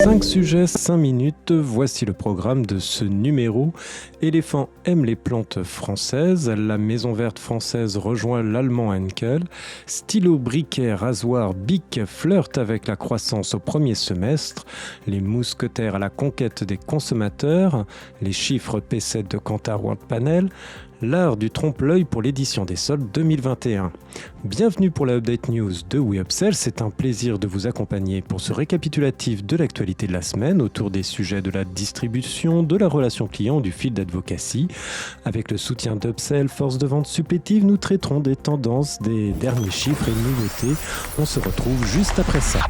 5 sujets, 5 minutes, voici le programme de ce numéro. Éléphant aime les plantes françaises, la maison verte française rejoint l'allemand Henkel, stylo, briquet, rasoir, bic flirtent avec la croissance au premier semestre, les mousquetaires à la conquête des consommateurs, les chiffres P7 de Kantar Worldpanel, l'art du trompe-l'œil pour l'édition des soldes 2021. Bienvenue pour la Update News de WeUpsell, c'est un plaisir de vous accompagner pour ce récapitulatif de l'actualité de la semaine autour des sujets de la distribution, de la relation client, du fil d'advocacy. Avec le soutien d'Upsell, force de vente supplétive, nous traiterons des tendances, des derniers chiffres et nouveautés. On se retrouve juste après ça.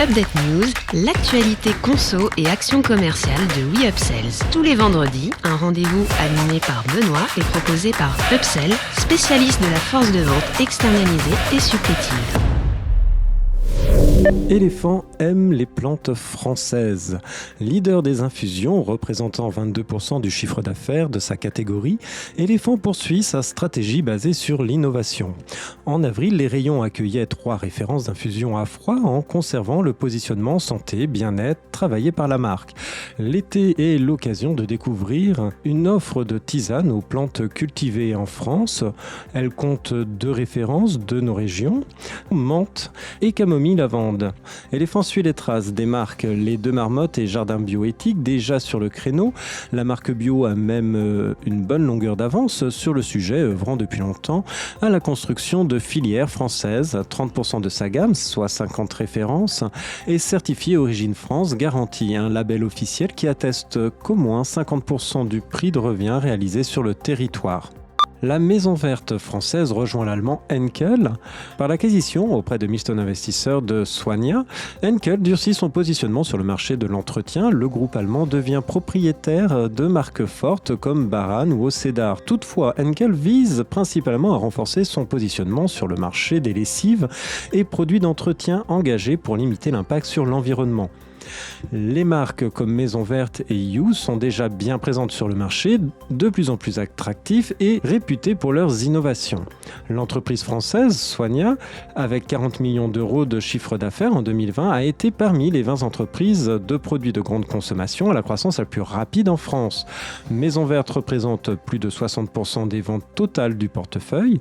Update News, l'actualité conso et action commerciale de WeUpsells. Tous les vendredis, un rendez-vous animé par Benoît et proposé par Upsell, spécialiste de la force de vente externalisée et supplétive. Éléphant aime les plantes françaises. Leader des infusions, représentant 22% du chiffre d'affaires de sa catégorie, Éléphant poursuit sa stratégie basée sur l'innovation. En avril, les rayons accueillaient 3 références d'infusion à froid en conservant le positionnement santé, bien-être travaillé par la marque. L'été est l'occasion de découvrir une offre de tisanes aux plantes cultivées en France. Elle compte 2 références de nos régions, menthe et camomille lavande. Éléphant suit les traces des marques Les Deux Marmottes et Jardin Bioéthique déjà sur le créneau. La marque bio a même une bonne longueur d'avance sur le sujet, œuvrant depuis longtemps à la construction de filières françaises. 30% de sa gamme, soit 50 références, est certifiée Origine France, garantie un label officiel qui atteste qu'au moins 50% du prix de revient réalisé sur le territoire. La maison verte française rejoint l'allemand Henkel. Par l'acquisition auprès de Milestone Investisseurs de Soigna, Henkel durcit son positionnement sur le marché de l'entretien. Le groupe allemand devient propriétaire de marques fortes comme Baran ou Ocedar. Toutefois, Henkel vise principalement à renforcer son positionnement sur le marché des lessives et produits d'entretien engagés pour limiter l'impact sur l'environnement. Les marques comme Maison Verte et You sont déjà bien présentes sur le marché, de plus en plus attractifs et réputées pour leurs innovations. L'entreprise française Soigna, avec 40 millions d'euros de chiffre d'affaires en 2020, a été parmi les 20 entreprises de produits de grande consommation à la croissance la plus rapide en France. Maison Verte représente plus de 60% des ventes totales du portefeuille.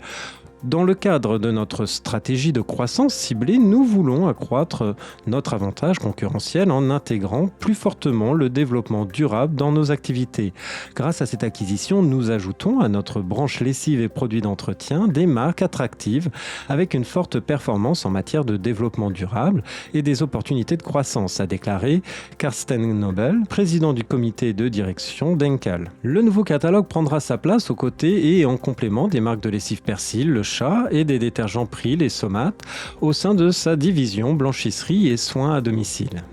Dans le cadre de notre stratégie de croissance ciblée, nous voulons accroître notre avantage concurrentiel en intégrant plus fortement le développement durable dans nos activités. Grâce à cette acquisition, nous ajoutons à notre branche lessive et produits d'entretien des marques attractives avec une forte performance en matière de développement durable et des opportunités de croissance, a déclaré Carsten Nobel, président du comité de direction d'Henkel. Le nouveau catalogue prendra sa place aux côtés et en complément des marques de lessive Persil, le Chat et des détergents Pril et Somat au sein de sa division blanchisserie et soins à domicile.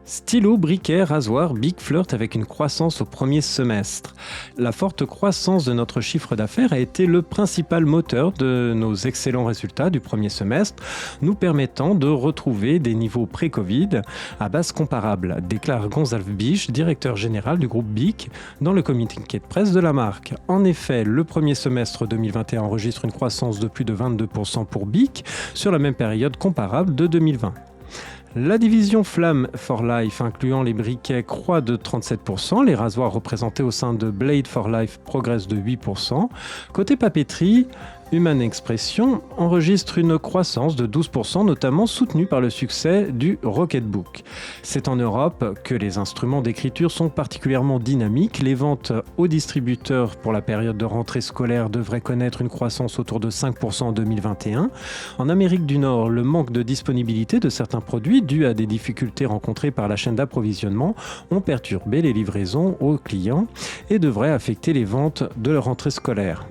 Stylo, briquet, rasoir, bic flirtent avec une croissance au premier semestre. La forte croissance de notre chiffre d'affaires a été le principal moteur de nos excellents résultats du premier semestre, nous permettant de retrouver des niveaux pré-Covid à base comparable, déclare Gonzalve Biche, directeur général du groupe BIC, dans le communiqué de presse de la marque. En effet, le premier semestre 2021 enregistre une croissance de plus de 22% pour BIC sur la même période comparable de 2020. La division Flamme for Life, incluant les briquets, croît de 37%. Les rasoirs représentés au sein de Blade for Life progressent de 8%. Côté papeterie, Human Expression enregistre une croissance de 12%, notamment soutenue par le succès du Rocketbook. C'est en Europe que les instruments d'écriture sont particulièrement dynamiques. Les ventes aux distributeurs pour la période de rentrée scolaire devraient connaître une croissance autour de 5% en 2021. En Amérique du Nord, le manque de disponibilité de certains produits dû à des difficultés rencontrées par la chaîne d'approvisionnement ont perturbé les livraisons aux clients et devraient affecter les ventes de leur rentrée scolaire.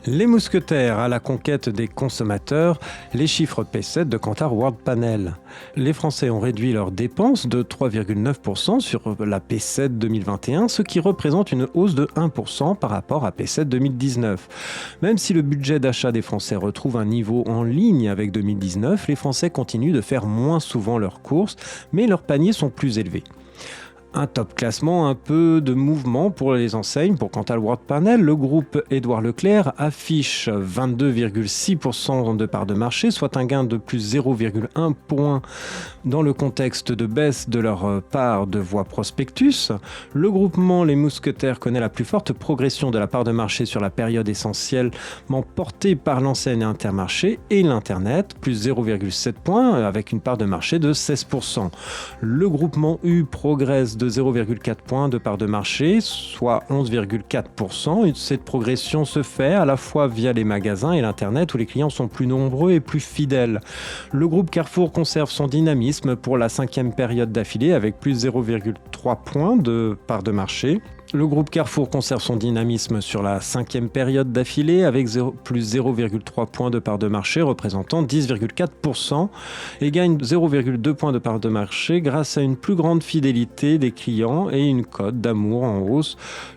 Les mousquetaires à la conquête des consommateurs, les chiffres P7 de Kantar Worldpanel. Les Français ont réduit leurs dépenses de 3,9% sur la P7 2021, ce qui représente une hausse de 1% par rapport à P7 2019. Même si le budget d'achat des Français retrouve un niveau en ligne avec 2019, les Français continuent de faire moins souvent leurs courses, mais leurs paniers sont plus élevés. Un top classement, un peu de mouvement pour les enseignes. Pour Cantal World Panel, le groupe Édouard Leclerc affiche 22,6% de part de marché, soit un gain de plus 0,1 point dans le contexte de baisse de leur part de voix prospectus. Le groupement Les Mousquetaires connaît la plus forte progression de la part de marché sur la période essentiellement portée par l'enseigne Intermarché et l'Internet, plus 0,7 points avec une part de marché de 16%. Le groupement U progresse de 0,4 points de part de marché, soit 11,4%. Cette progression se fait à la fois via les magasins et l'Internet où les clients sont plus nombreux et plus fidèles. Le groupe Carrefour conserve son dynamisme pour la 5e période d'affilée avec plus 0,3 points de part de marché. Le groupe Carrefour conserve son dynamisme sur la 5e période d'affilée avec plus 0,3 points de part de marché représentant 10,4% et gagne 0,2 points de part de marché grâce à une plus grande fidélité des clients et une cote d'amour en hausse.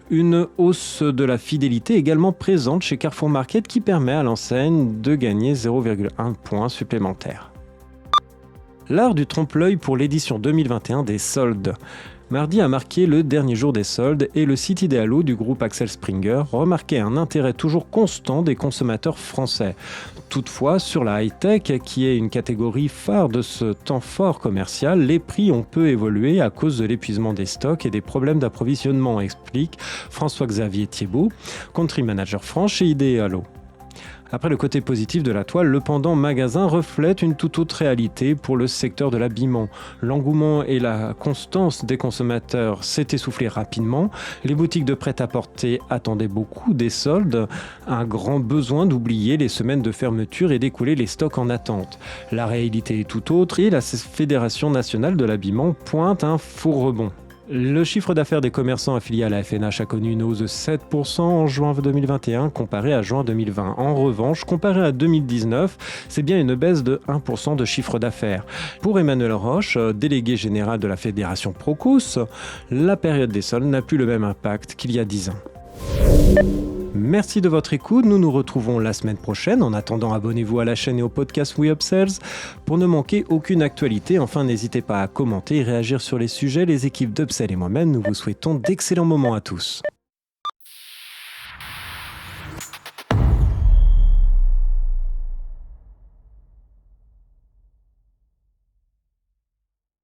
Une hausse de la fidélité également présente chez Carrefour Market qui permet à l'enseigne de gagner 0,1 point supplémentaire. L'art du trompe-l'œil pour l'édition 2021 des soldes. Mardi a marqué le dernier jour des soldes et le site Idealo du groupe Axel Springer remarquait un intérêt toujours constant des consommateurs français. Toutefois, sur la high-tech, qui est une catégorie phare de ce temps fort commercial, les prix ont peu évolué à cause de l'épuisement des stocks et des problèmes d'approvisionnement, explique François-Xavier Thiebaud, country manager France chez Idealo. Après le côté positif de la toile, le pendant magasin reflète une toute autre réalité pour le secteur de l'habillement. L'engouement et la constance des consommateurs s'est essoufflé rapidement. Les boutiques de prêt-à-porter attendaient beaucoup des soldes, un grand besoin d'oublier les semaines de fermeture et d'écouler les stocks en attente. La réalité est tout autre et la Fédération nationale de l'habillement pointe un faux rebond. Le chiffre d'affaires des commerçants affiliés à la FNH a connu une hausse de 7% en juin 2021 comparé à juin 2020. En revanche, comparé à 2019, c'est bien une baisse de 1% de chiffre d'affaires. Pour Emmanuel Roche, délégué général de la Fédération Procos, la période des soldes n'a plus le même impact qu'il y a 10 ans. Merci de votre écoute, nous nous retrouvons la semaine prochaine. En attendant, abonnez-vous à la chaîne et au podcast We Upsells pour ne manquer aucune actualité. Enfin, n'hésitez pas à commenter et réagir sur les sujets. Les équipes d'Upsell et moi-même, nous vous souhaitons d'excellents moments à tous.